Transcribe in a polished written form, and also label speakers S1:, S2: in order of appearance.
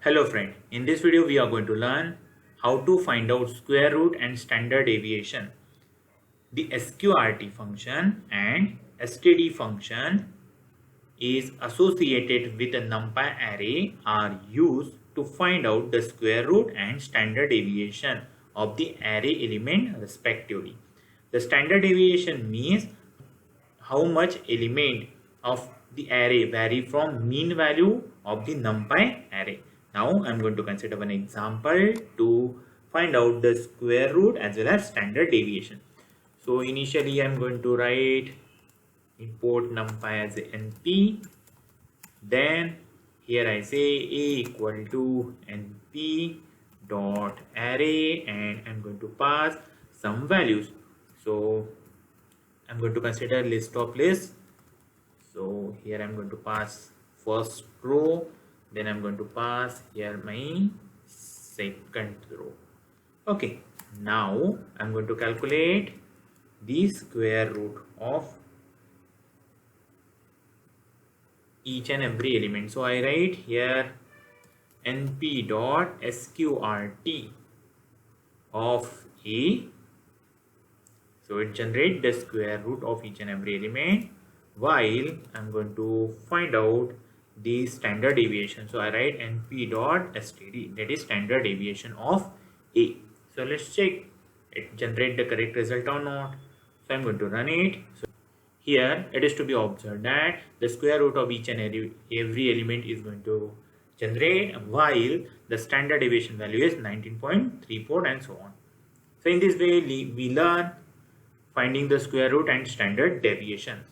S1: Hello friend, in this video we are going to learn how to find out square root and standard deviation. The sqrt function and std function is associated with a NumPy array are used to find out the square root and standard deviation of the array element respectively. The standard deviation means how much element of the array vary from mean value of the NumPy array. Now I'm going to consider one example to find out the square root as well as standard deviation. So initially I'm going to write import NumPy as a NP. Then here I say a equal to NP dot array and I'm going to pass some values. So I'm going to consider list of lists. So here I'm going to pass first row, then I'm going to pass here my second row. Okay, now I'm going to calculate the square root of each and every element. So I write here np dot sqrt of a. So it generates the square root of each and every element, while I'm going to find out the standard deviation. So I write np dot std, that is standard deviation of a. So let's check it generate the correct result or not. So I'm going to run it. So here it is to be observed that the square root of each and every element is going to generate, while the standard deviation value is 19.34 and so on. So in this way we learn finding the square root and standard deviation.